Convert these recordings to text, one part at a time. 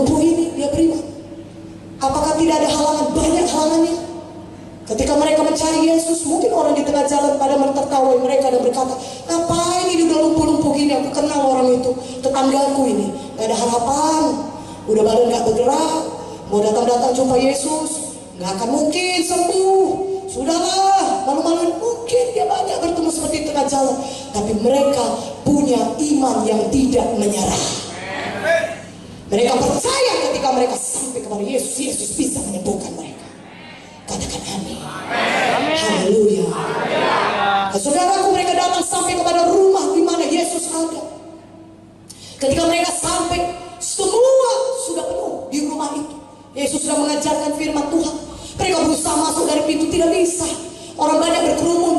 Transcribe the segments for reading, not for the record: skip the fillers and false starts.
lumpuh ini dia beriman. Apakah tidak ada halangan? Banyak halangannya. Ketika mereka mencari Yesus, mungkin orang di tengah jalan pada menertawai mereka dan berkata, ngapain ini udah lumpuh-lumpuh gini, aku kenal orang itu, tetanggaku ini, gak ada harapan, udah badan gak bergerak, mau datang-datang jumpa Yesus, gak akan mungkin sembuh, sudahlah, malu-maluin. Mungkin dia banyak bertemu seperti di tengah jalan, tapi mereka punya iman yang tidak menyerah. Mereka percaya ketika mereka sampai kepada Yesus, Yesus bisa menyembuhkan mereka. Katakan amin. Haleluya. Saudaraku, mereka datang sampai kepada rumah di mana Yesus ada. Ketika mereka sampai, semua sudah penuh di rumah itu. Yesus sudah mengajarkan firman Tuhan. Mereka berusaha masuk dari pintu, tidak bisa. Orang banyak berkerumun,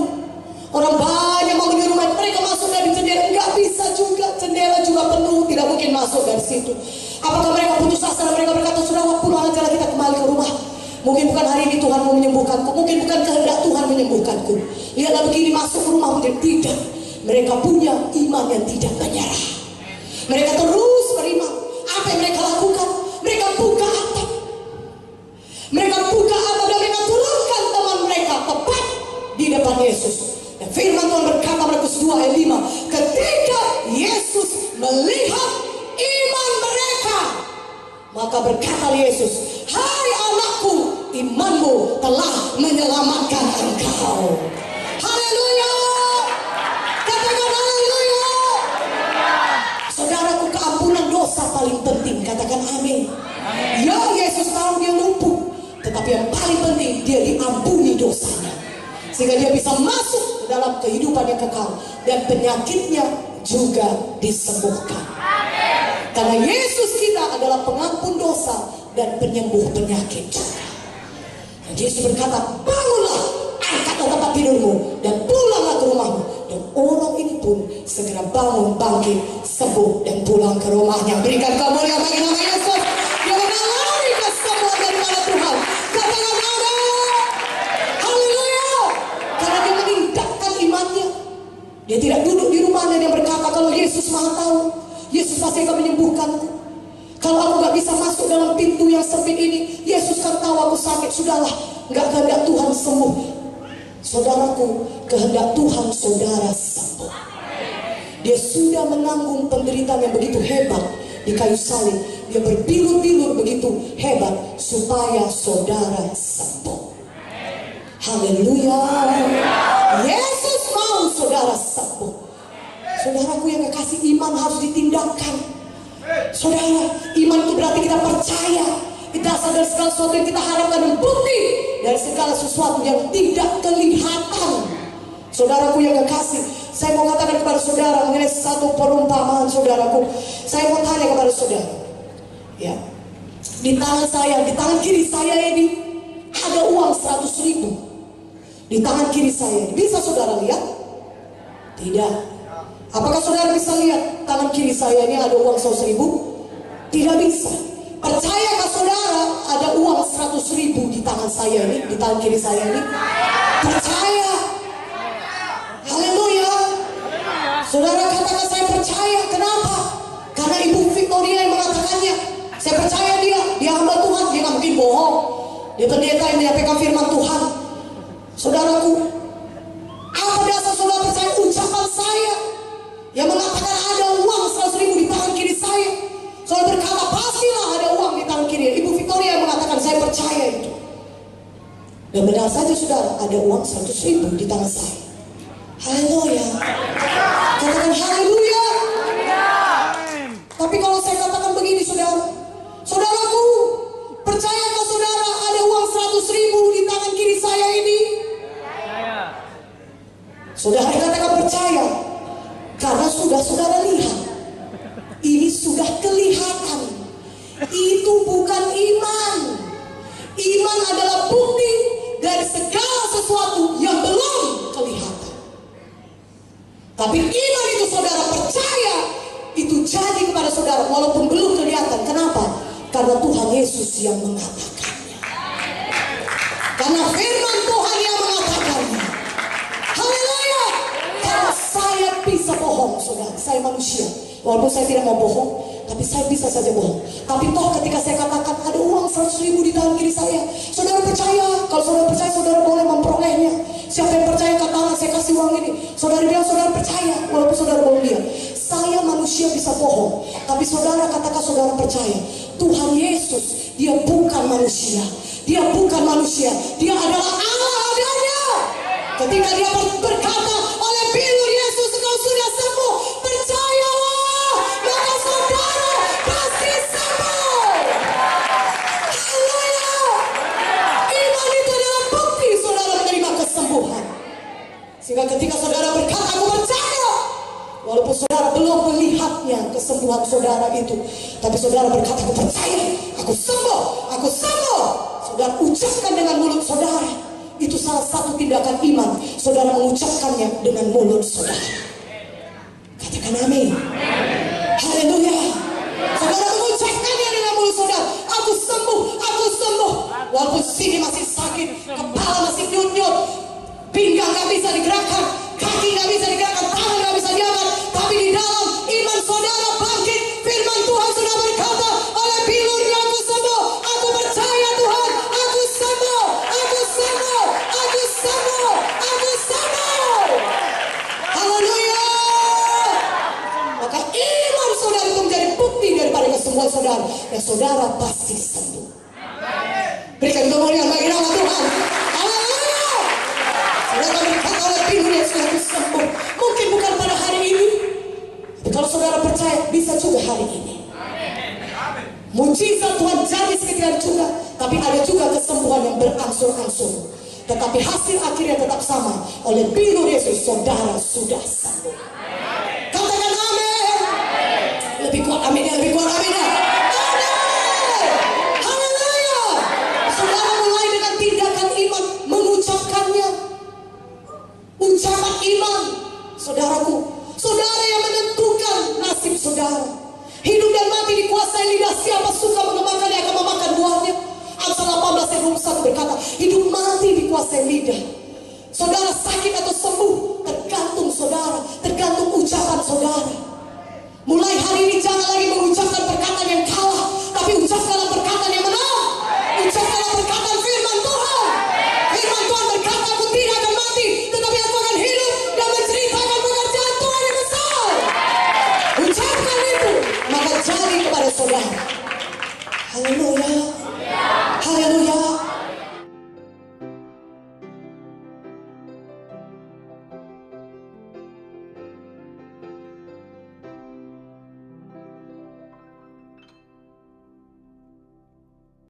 orang banyak mau di rumah. Mereka masuk dari jendela, nggak bisa juga. Jendela juga penuh, tidak mungkin masuk dari situ. Apakah mereka putus asa dan mereka berkata, sudah pulang aja, kita kembali ke rumah. Mungkin bukan hari ini Tuhan mau menyembuhkanku, mungkin bukan kehendak Tuhan menyembuhkanku. Lihatlah begini, masuk ke rumah, mungkin tidak. Mereka punya iman yang tidak menyerah. Mereka terus beriman. Apa yang mereka lakukan? Mereka buka atap. Mereka buka atap dan mereka turunkan teman mereka tepat di depan Yesus. Dan firman Tuhan berkata, Markus 2 ayat 5, ketika Yesus melihat iman mereka, maka berkata Yesus, hai anakku, imanmu telah menyelamatkan engkau. Haleluya. Katakan haleluya. Saudaraku, keampunan dosa paling penting. Katakan amin. Ya, Yesus tahu dia lumpuh, tetapi yang paling penting dia diampuni dosanya, sehingga dia bisa masuk ke dalam kehidupan yang kekal dan penyakitnya juga disembuhkan. Karena Yesus kita adalah pengampun dosa dan penyembuh penyakit juga. Dan Yesus berkata, bangunlah, angkatlah tempat tidurmu dan pulanglah ke rumahmu. Dan orang ini pun segera bangun, bangkit, sembuh dan pulang ke rumahnya. Berikan kemuliaan bagi nama Yesus. Dia mengalami kesembuhan daripada Tuhan. Katakan amin. Haleluya. Karena dia meningkatkan imannya. Dia tidak duduk di rumahnya, dia berkata, kalau Yesus Maha tahu, Yesus pasti akan menyembuhkanku. Kalau aku gak bisa masuk dalam pintu yang sempit ini, Yesus kan tahu aku sakit. Sudahlah, gak kehendak Tuhan sembuh. Saudaraku, kehendak Tuhan saudara sembuh. Dia sudah menanggung penderitaan yang begitu hebat di kayu salib. Dia berbilur-bilur begitu hebat supaya saudara sembuh. Haleluya. Yesus mau saudara sembuh. Saudaraku yang kekasih, iman harus ditindakkan. Saudara, iman itu berarti kita percaya, kita sadar segala sesuatu yang kita harapkan dan bukti dari segala sesuatu yang tidak kelihatan. Saudaraku yang kekasih, saya mau katakan kepada saudara mengenai satu perumpamaan. Saudaraku, saya mau tanya kepada saudara, ya, di tangan saya, di tangan kiri saya ini ada uang 100.000. Di tangan kiri saya, bisa saudara lihat? Tidak. Apakah saudara bisa lihat tangan kiri saya ini ada uang 100.000? Tidak bisa. Percayakah saudara ada uang 100.000 di tangan saya ini, di tangan kiri saya ini? Percaya. Haleluya. Saudara katakan saya percaya. Kenapa? Karena Ibu Victoria yang mengatakannya. Saya percaya dia hamba Tuhan, dia nggak mungkin bohong. Dia pendeta yang menyampaikan firman Tuhan. Saudaraku, apa dasar saudara percaya ucapan saya yang mengatakan ada uang 100.000 di tangan kiri saya? Saudara berkata pastilah ada uang di tangan kiri. Ibu Victoria yang mengatakan saya percaya itu. Dan benar saja saudara, ada uang 100.000 di tangan saya. Haleluya. Katakan haleluya. Tapi kalau saya katakan begini saudara, saudaraku, percayakah saudara ada uang 100.000 di tangan kiri saya ini? Saudara katakan percaya. Karena sudah saudara lihat, ini sudah kelihatan. Itu bukan iman. Iman adalah bukti dari segala sesuatu yang belum kelihatan. Tapi iman itu saudara percaya, itu jadi kepada saudara walaupun belum kelihatan. Kenapa? Karena Tuhan Yesus yang mengatakannya. Karena firman Tuhan yang mengatakannya. Haleluya. Karena saya bisa bohong saudara, saya manusia. Walaupun saya tidak mau bohong, tapi saya bisa saja bohong. Tapi toh ketika saya katakan ada uang 100.000 di tangan kiri saya, saudara percaya? Kalau saudara percaya, saudara boleh memperolehnya. Siapa yang percaya katakan saya kasih uang ini. Saudara bilang saudara percaya, walaupun saudara belum lihat. Saya manusia bisa bohong, tapi saudara katakan saudara percaya. Tuhan Yesus, dia bukan manusia. Dia bukan manusia, dia adalah Allah adanya. Ketika dia berkata, oleh bilur Yesus engkau sudah sembuh, percayalah, maka saudara pasti sembuh. Haleluya. Iman itu adalah bukti saudara menerima kesembuhan. Sehingga ketika saudara berkata aku percaya, walaupun saudara belum melihatnya kesembuhan saudara itu, tapi saudara berkata aku percaya, aku sembuh, aku sembuh. Saudara ucapkan dengan mulut saudara. Itu salah satu tindakan iman. Saudara mengucapkannya dengan mulut saudara. Katakan amin. Haleluya. Saudara mengucapkannya dengan mulut saudara. Aku sembuh, aku sembuh. Walaupun sini masih sakit, kepala masih nyut-nyut, pinggang gak bisa digerakkan, kaki gak bisa digerakkan, tangan gak bisa diangkat, tapi di dalam iman saudara bangkit. Firman Tuhan sudah berkata, oleh bilurnya aku sembuh. Aku percaya Tuhan, aku sembuh, aku sembuh, aku sembuh, aku sembuh. Haleluya. Maka iman saudara itu menjadi bukti daripada kesembuhan saudara, dan saudara pasti sembuh. Berikan kemuliaan bagi nama Tuhan. Haleluya. Saudara berkata oleh bilurnya sudah sembuh. Mungkin bukan pada hari ini, tapi kalau saudara percaya bisa juga hari ini. Mujizat Tuhan jadi seketika juga, tapi ada juga kesembuhan yang berangsur-angsur. Tetapi hasil akhirnya tetap sama. Oleh bilur Yesus saudara sudah sembuh. Katakan amin. Lebih kuat amin, lebih kuat amin. Amin. Haleluya. Saudara mulai dengan tindakan iman, mengucapkannya. Ucapan iman, saudaraku. Saudara yang menentukan nasib saudara. Hidup dan mati dikuasai lidah. Siapa suka mengemakannya akan memakan buahnya. Amsal 18 ayat 21 berkata, hidup mati dikuasai lidah. Saudara sakit atau sembuh tergantung saudara, tergantung ucapan saudara. Mulai hari ini jangan lagi mengucapkan perkataan yang kalah, tapi ucapkanlah